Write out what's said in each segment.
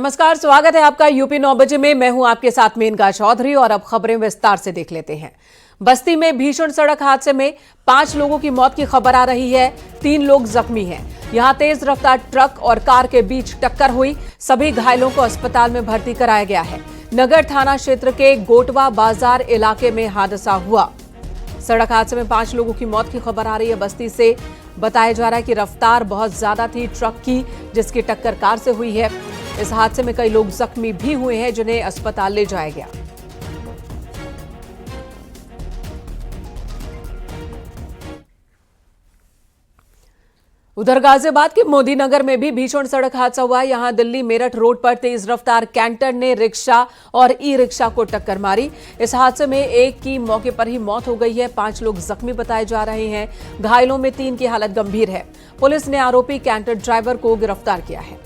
नमस्कार, स्वागत है आपका यूपी 9 बजे में। मैं हूं आपके साथ मेनका चौधरी और अब खबरें विस्तार से देख लेते हैं। बस्ती में भीषण सड़क हादसे में 5 लोगों की मौत की खबर आ रही है। 3 लोग जख्मी हैं। यहां तेज रफ्तार ट्रक और कार के बीच टक्कर हुई। सभी घायलों को अस्पताल में भर्ती कराया गया है। नगर थाना क्षेत्र के गोटवा बाजार इलाके में हादसा हुआ। सड़क हादसे में 5 लोगों की मौत की खबर आ रही है। बस्ती से बताया जा रहा है कि रफ्तार बहुत ज्यादा थी ट्रक की, जिसकी टक्कर कार से हुई है। इस हादसे में कई लोग जख्मी भी हुए हैं, जिन्हें अस्पताल ले जाया गया। उधर गाजियाबाद के मोदी नगर में भी भीषण सड़क हादसा हुआ। यहां दिल्ली मेरठ रोड पर तेज रफ्तार कैंटर ने रिक्शा और ई रिक्शा को टक्कर मारी। इस हादसे में एक की मौके पर ही मौत हो गई है। 5 लोग जख्मी बताए जा रहे हैं। घायलों में 3 की हालत गंभीर है। पुलिस ने आरोपी कैंटर ड्राइवर को गिरफ्तार किया है।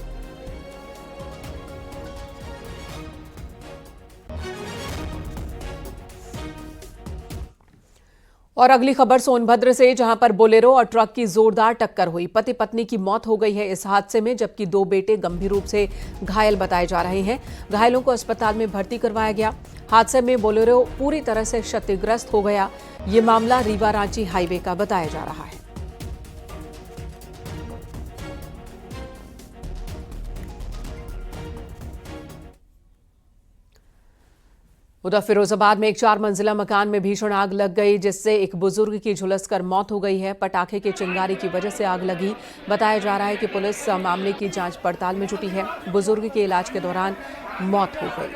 और अगली खबर सोनभद्र से, जहां पर बोलेरो और ट्रक की जोरदार टक्कर हुई। पति पत्नी की मौत हो गई है इस हादसे में, जबकि 2 बेटे गंभीर रूप से घायल बताए जा रहे हैं। घायलों को अस्पताल में भर्ती करवाया गया। हादसे में बोलेरो पूरी तरह से क्षतिग्रस्त हो गया। ये मामला रीवा रांची हाईवे का बताया जा रहा है। उधर फिरोजाबाद में एक 4 मंजिला मकान में भीषण आग लग गई, जिससे एक बुजुर्ग की झुलसकर मौत हो गई है। पटाखे की चिंगारी की वजह से आग लगी। बताया जा रहा है कि पुलिस मामले की जांच पड़ताल में जुटी है। बुजुर्ग के इलाज के दौरान मौत हो गई।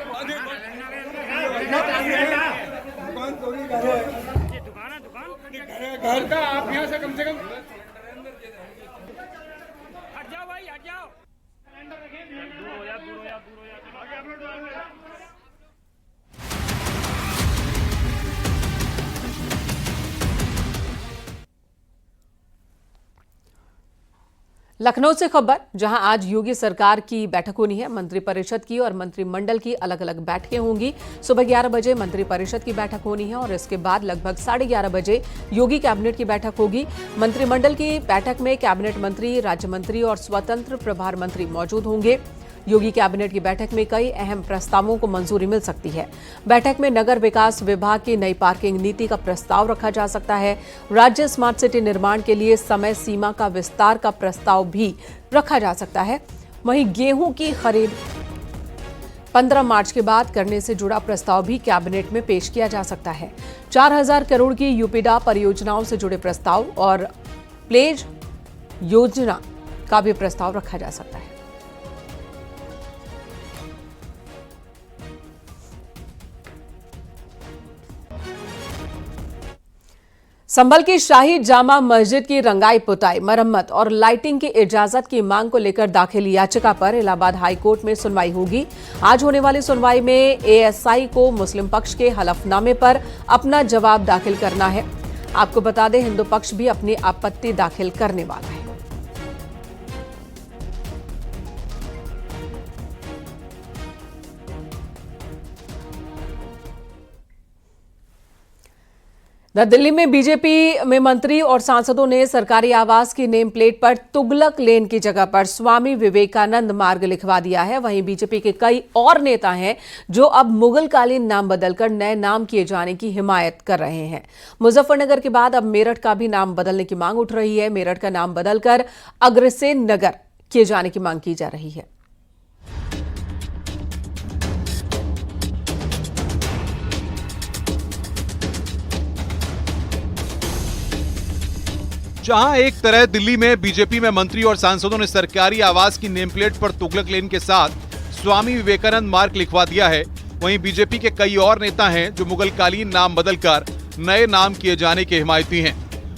घर का आप यहाँ से कम हट जाओ भाई, हट जाओ। लखनऊ से खबर, जहां आज योगी सरकार की बैठक होनी है। मंत्रिपरिषद की और मंत्रिमंडल की अलग अलग बैठकें होंगी। सुबह 11 बजे मंत्रिपरिषद की बैठक होनी है और इसके बाद लगभग 11:30 बजे योगी कैबिनेट की बैठक होगी। मंत्रिमंडल की बैठक में कैबिनेट मंत्री, राज्य मंत्री और स्वतंत्र प्रभार मंत्री मौजूद होंगे। योगी कैबिनेट की बैठक में कई अहम प्रस्तावों को मंजूरी मिल सकती है। बैठक में नगर विकास विभाग की नई पार्किंग नीति का प्रस्ताव रखा जा सकता है। राज्य स्मार्ट सिटी निर्माण के लिए समय सीमा का विस्तार का प्रस्ताव भी रखा जा सकता है। वहीं गेहूं की खरीद 15 मार्च के बाद करने से जुड़ा प्रस्ताव भी कैबिनेट में पेश किया जा सकता है। 4000 करोड़ की यूपीडा परियोजनाओं से जुड़े प्रस्ताव और प्लेज योजना का भी प्रस्ताव रखा जा सकता है। संभल की शाही जामा मस्जिद की रंगाई पुताई, मरम्मत और लाइटिंग की इजाजत की मांग को लेकर दाखिल याचिका पर इलाहाबाद हाईकोर्ट में सुनवाई होगी। आज होने वाली सुनवाई में एएसआई को मुस्लिम पक्ष के हलफनामे पर अपना जवाब दाखिल करना है। आपको बता दें, हिंदू पक्ष भी अपनी आपत्ति दाखिल करने वाला है। दिल्ली में बीजेपी में मंत्री और सांसदों ने सरकारी आवास की नेम प्लेट पर तुगलक लेन की जगह पर स्वामी विवेकानंद मार्ग लिखवा दिया है। वहीं बीजेपी के कई और नेता हैं जो अब मुगलकालीन नाम बदलकर नए नाम किए जाने की हिमायत कर रहे हैं। मुजफ्फरनगर के बाद अब मेरठ का भी नाम बदलने की मांग उठ रही है। मेरठ का नाम बदलकर अग्रसेन नगर किए जाने की मांग की जा रही है। जहां एक तरह दिल्ली में बीजेपी में मंत्री और सांसदों ने सरकारी आवास की नेम प्लेट पर तुगलक लेन के साथ स्वामी विवेकानंद मार्ग लिखवा दिया है, वहीं बीजेपी के कई और नेता हैं जो मुगलकालीन नाम बदलकर नए नाम किए जाने के हिमायती हैं।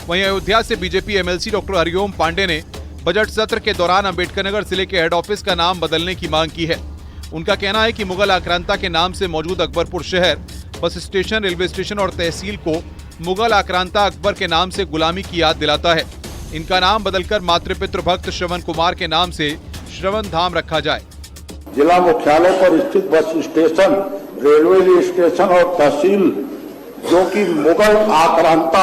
वहीं अयोध्या से BJP MLC doctor Hariom Pandey ने बजट सत्र के दौरान अंबेडकरनगर जिले के हेड ऑफिस का नाम बदलने की मांग की है। उनका कहना है कि मुगल आक्रांता के नाम से मौजूद अकबरपुर शहर, बस स्टेशन, रेलवे स्टेशन और तहसील को मुगल आक्रांता अकबर के नाम से गुलामी की याद दिलाता है। इनका नाम बदलकर मातृपितृ भक्त श्रवण कुमार के नाम से श्रवण धाम रखा जाए। जिला मुख्यालय पर स्थित बस स्टेशन, रेलवे स्टेशन और तहसील जो कि मुगल आक्रांता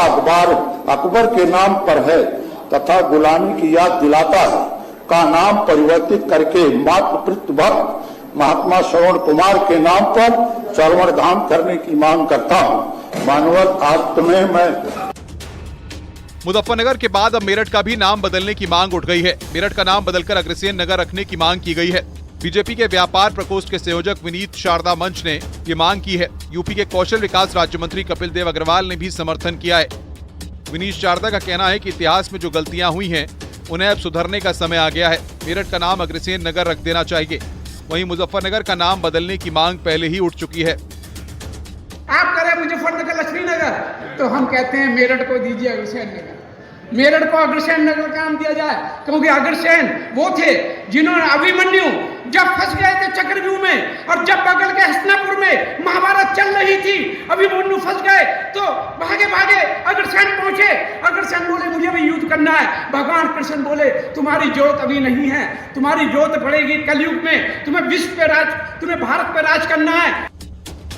अकबर के नाम पर है तथा गुलामी की याद दिलाता है, का नाम परिवर्तित करके मातृपितृ भक्त महात्मा श्रवण कुमार के नाम पर श्रवण धाम करने की मांग करता हूं। मानवत आज तुम्हें मैं। मुजफ्फरनगर के बाद अब मेरठ का भी नाम बदलने की मांग उठ गई है। मेरठ का नाम बदलकर अग्रसेन नगर रखने की मांग की गई है। बीजेपी के व्यापार प्रकोष्ठ के संयोजक विनीत शारदा मंच ने ये मांग की है। यूपी के कौशल विकास राज्य मंत्री कपिल देव अग्रवाल ने भी समर्थन किया है। विनीत शारदा का कहना है कि इतिहास में जो गलतियां हुई हैं उन्हें अब सुधरने का समय आ गया है। मेरठ का नाम अग्रसेन नगर रख देना चाहिए। वहीं मुजफ्फरनगर का नाम बदलने की मांग पहले ही उठ चुकी है। आप करें मुजफ्फरनगर लक्ष्मी नगर, तो हम कहते हैं मेरठ को दीजिए अग्रसेन नगर। मेरठ को अग्रसेन नगर का नाम दिया जाए, क्योंकि अग्रसेन वो थे जिन्होंने अभिमन्यु जब फंस गए थे चक्रव्यूह में, और जब बगल के हस्तिनापुर में महाभारत चल रही थी, अभिमन्यु फंस गए तो भागे भागे अग्रसेन पहुंचे। अग्रसेन बोले मुझे भी युद्ध करना है। भगवान कृष्ण बोले तुम्हारी जोत अभी नहीं है, तुम्हारी जोत पड़ेगी कलयुग में। तुम्हें विश्व पे राज, तुम्हें भारत पे राज करना है।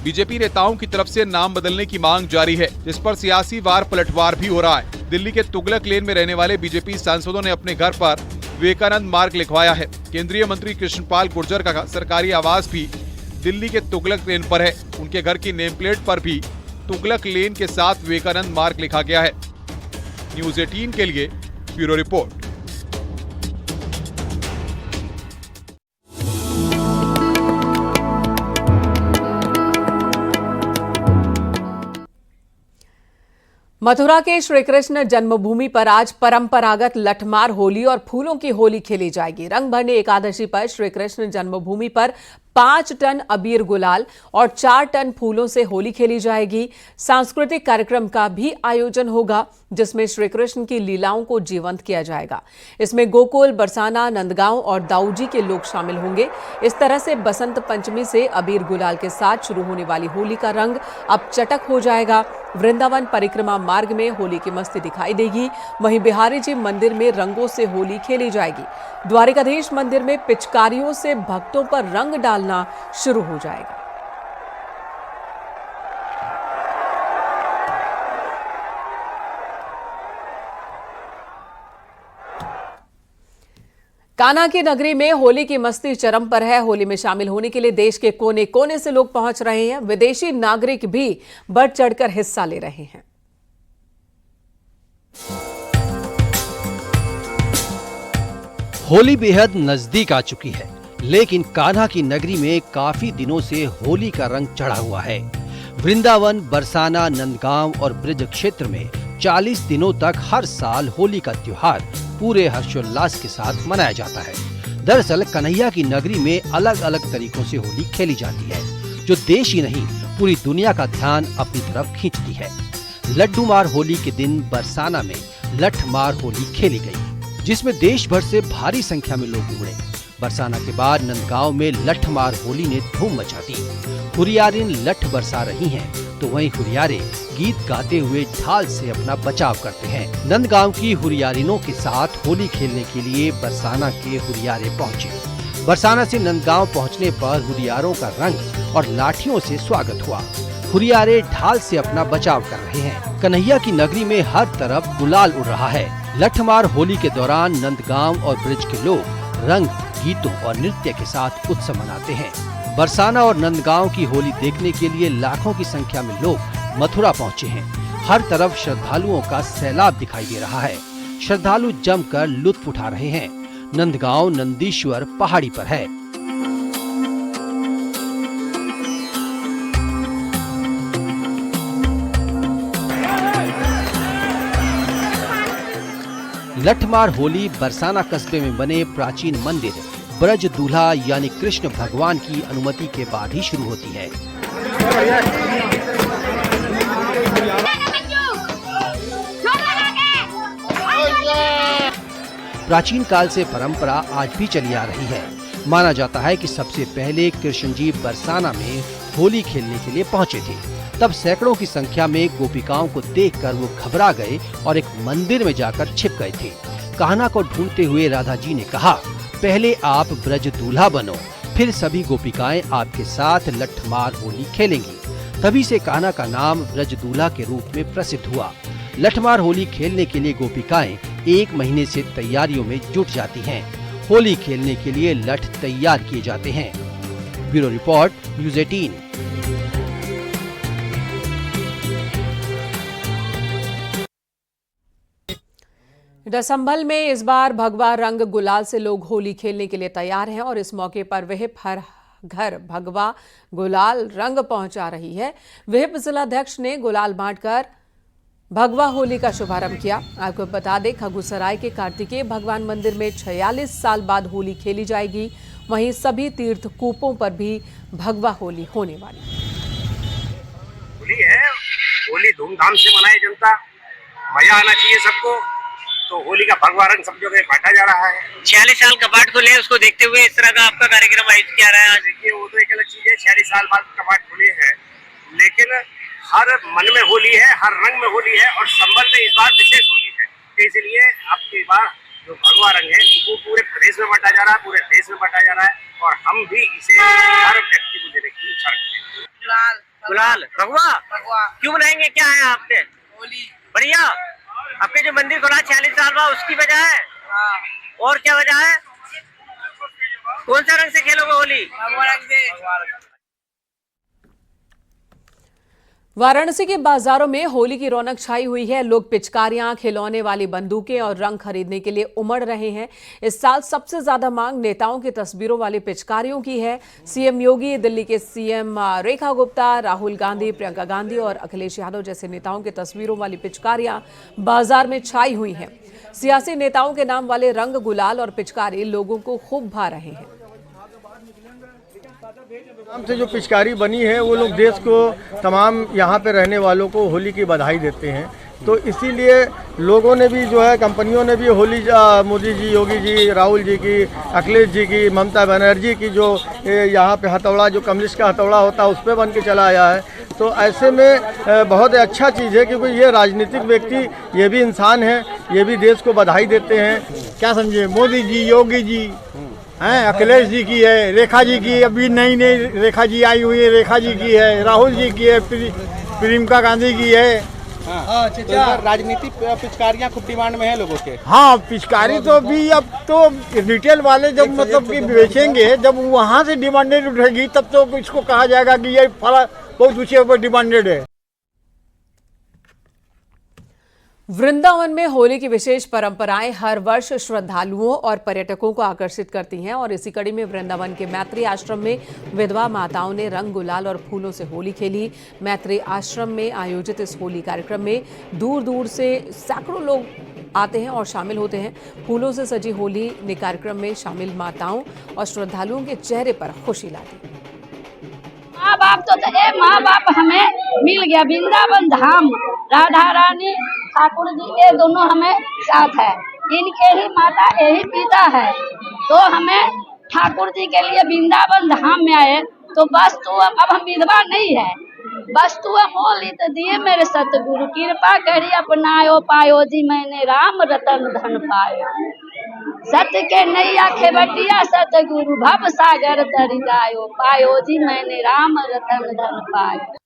बीजेपी नेताओं की तरफ से नाम बदलने की मांग जारी है, जिस पर सियासी वार पलटवार भी हो रहा है। दिल्ली के तुगलक लेन में रहने वाले बीजेपी सांसदों ने अपने घर पर विवेकानंद मार्ग लिखवाया है। केंद्रीय मंत्री कृष्णपाल गुर्जर का सरकारी आवास भी दिल्ली के तुगलक लेन पर है। उनके घर की नेम प्लेट पर भी तुगलक लेन के साथ विवेकानंद मार्ग लिखा गया है। न्यूज 18 के लिए ब्यूरो रिपोर्ट। मथुरा के श्री कृष्ण जन्मभूमि पर आज परंपरागत लठमार होली और फूलों की होली खेली जाएगी। रंग भरने एकादशी पर श्री कृष्ण जन्मभूमि पर 5 टन अबीर गुलाल और 4 टन फूलों से होली खेली जाएगी। सांस्कृतिक कार्यक्रम का भी आयोजन होगा, जिसमें श्री कृष्ण की लीलाओं को जीवंत किया जाएगा। इसमें गोकुल, बरसाना, नंदगांव और दाऊजी के लोग शामिल होंगे। इस तरह से बसंत पंचमी से अबीर गुलाल के साथ शुरू होने वाली होली का रंग अब चटक हो जाएगा। वृंदावन परिक्रमा मार्ग में होली की मस्ती दिखाई देगी। वहीं बिहारी जी मंदिर में रंगों से होली खेली जाएगी। द्वारिकाधीश मंदिर में पिचकारियों से भक्तों पर रंग डालना शुरू हो जाएगा। कान्हा की नगरी में होली की मस्ती चरम पर है। होली में शामिल होने के लिए देश के कोने कोने से लोग पहुंच रहे हैं। विदेशी नागरिक भी बढ़ चढ़कर हिस्सा ले रहे हैं। होली बेहद नजदीक आ चुकी है, लेकिन कान्हा की नगरी में काफी दिनों से होली का रंग चढ़ा हुआ है। वृंदावन, बरसाना, नंदगांव और ब्रज क्षेत्र में 40 दिनों तक हर साल होली का त्योहार पूरे हर्षोल्लास के साथ मनाया जाता है। दरअसल कन्हैया की नगरी में अलग अलग तरीकों से होली खेली जाती है, जो देश ही नहीं पूरी दुनिया का ध्यान अपनी तरफ खींचती है। लड्डू मार होली के दिन बरसाना में लठ मार होली खेली गई, जिसमें देश भर से भारी संख्या में लोग उमड़े। बरसाना के बाद नंदगांव में लठ मार होली ने धूम मचा दी। हुरियारिन लठ बरसा रही हैं, तो वहीं हुरियारे गीत गाते हुए ढाल से अपना बचाव करते हैं। नंदगांव की हुरियारिनों के साथ होली खेलने के लिए बरसाना के हुरियारे पहुंचे। बरसाना से नंदगांव पहुंचने पर हुरियारों का रंग और लाठियों से स्वागत हुआ। हुरियारे ढाल से अपना बचाव कर रहे हैं। कन्हैया की नगरी में हर तरफ गुलाल उड़ रहा है। लठमार होली के दौरान नंदगांव और ब्रज के लोग रंग, गीतों और नृत्य के साथ उत्सव मनाते हैं। बरसाना और नंदगांव की होली देखने के लिए लाखों की संख्या में लोग मथुरा पहुंचे हैं। हर तरफ श्रद्धालुओं का सैलाब दिखाई दे रहा है। श्रद्धालु जमकर लुत्फ उठा रहे हैं। नंदगांव नंदीश्वर पहाड़ी पर है। लठमार होली बरसाना कस्बे में बने प्राचीन मंदिर ब्रज दूल्हा यानी कृष्ण भगवान की अनुमति के बाद ही शुरू होती है। प्राचीन काल से परंपरा आज भी चली आ रही है। माना जाता है कि सबसे पहले कृष्ण जी बरसाना में होली खेलने के लिए पहुंचे थे। तब सैकड़ों की संख्या में गोपिकाओं को देखकर वो घबरा गए और एक मंदिर में जाकर छिप गए थे। कान्हा को ढूंढते हुए राधा जी ने कहा, पहले आप ब्रज दूल्हा बनो, फिर सभी गोपिकाएं आपके साथ लठमार होली खेलेंगी। तभी से कान्हा का नाम ब्रज दूल्हा के रूप में प्रसिद्ध हुआ। लठमार होली खेलने के लिए गोपिकाएं 1 महीने से तैयारियों में जुट जाती हैं। होली खेलने के लिए लठ तैयार किए जाते हैं। Bureau report, news 18। संभल में इस बार भगवा रंग गुलाल से लोग होली खेलने के लिए तैयार हैं और इस मौके पर विहिप हर घर भगवा गुलाल रंग पहुंचा रही है। विहिप जिलाध्यक्ष ने गुलाल बांटकर भगवा होली का शुभारंभ किया। आपको बता दें, खगुसराय के कार्तिकेय भगवान मंदिर में 46 साल बाद होली खेली जाएगी। वहीं सभी तीर्थ कूपों पर भी भगवा होली होने वाली होली है। होली धूमधाम से मनाए जनता, मजा आना चाहिए सबको। तो होली का भगवा रंग सब जगह बांटा जा रहा है। 46 साल कपाट खुले, उसको देखते हुए इस तरह का आपका कार्यक्रम आयोजित किया रहा है। देखिए, वो तो एक अलग चीज है, 46 साल बाद कपाट खुले हैं, लेकिन हर मन में होली है, हर रंग में होली है और संबल में इस बार विशेष होली है। तो इसलिए अब की बार जो भगवा रंग है वो पूरे प्रदेश में बांटा जा रहा है, पूरे देश में बांटा जा रहा है और हम भी इसे हर व्यक्ति को देने की इच्छा रखते हैं। गुलाल गुलाल भगवा क्यों बनाएंगे, क्या है आपके? होली बढ़िया। आपके जो मंदिर खुला 46 साल बाद, उसकी वजह है? और क्या वजह है? कौन सा रंग से खेलोगे होली? भगवा रंग से। वाराणसी के बाजारों में होली की रौनक छाई हुई है। लोग पिचकारियां, खिलौने वाली बंदूकें और रंग खरीदने के लिए उमड़ रहे हैं। इस साल सबसे ज्यादा मांग नेताओं की तस्वीरों वाली पिचकारियों की है। सीएम योगी, दिल्ली के सीएम रेखा गुप्ता, राहुल गांधी, प्रियंका गांधी और अखिलेश यादव जैसे नेताओं की तस्वीरों वाली पिचकारियां बाजार में छाई हुई हैं। सियासी नेताओं के नाम वाले रंग, गुलाल और पिचकारी लोगों को खूब भा रहे हैं। से जो पिचकारी बनी है वो लोग देश को, तमाम यहाँ पे रहने वालों को होली की बधाई देते हैं। तो इसीलिए लोगों ने भी जो है, कंपनियों ने भी होली, मोदी जी, योगी जी, राहुल जी की, अखिलेश जी की, ममता बनर्जी की जो यहाँ पे हथौड़ा, जो कम्युनिस्ट का हथौड़ा होता है उस पर बन के चला आया है। तो ऐसे में बहुत अच्छा चीज़ है, क्योंकि ये राजनीतिक व्यक्ति, ये भी इंसान है, ये भी देश को बधाई देते हैं। क्या समझे, मोदी जी, योगी जी हैं, अखिलेश जी की है, रेखा जी की, अभी नई नई रेखा जी आई हुई है, रेखा जी की है, राहुल जी की है, प्रियंका गांधी की है। तो राजनीतिक पिचकारियां खूब डिमांड में है लोगों के। हाँ, पिचकारी तो भी अब तो रिटेल वाले जब मतलब कि बेचेंगे, जब वहाँ से डिमांडेड उठेगी तब तो इसको कहा जाएगा कि ये फला बहुत ऊंचे पर डिमांडेड है। वृंदावन में होली की विशेष परंपराएं हर वर्ष श्रद्धालुओं और पर्यटकों को आकर्षित करती हैं और इसी कड़ी में वृंदावन के मैत्री आश्रम में विधवा माताओं ने रंग, गुलाल और फूलों से होली खेली। मैत्री आश्रम में आयोजित इस होली कार्यक्रम में दूर दूर से सैकड़ों लोग आते हैं और शामिल होते हैं। फूलों से सजी होली ने कार्यक्रम में शामिल माताओं और श्रद्धालुओं के चेहरे पर खुशी ला दी। माँ बाप तो माँ बाप हमें मिल गया, वृंदावन धाम, राधा रानी, ठाकुर जी के दोनों हमें साथ है, इनके ही माता यही पिता है। तो हमें ठाकुर जी के लिए वृंदावन धाम में आए। तो बस तू, अब हम विधवा नहीं है, बस तू मोली तो दिए मेरे सतगुरु, कृपा करी अपनायो पायो जी मैंने राम रतन धन पायो। सत्य के नैया खेवटिया सतगुरु, भव सागर तरि जायो, पायो जी मैंने राम रतन धन पायो।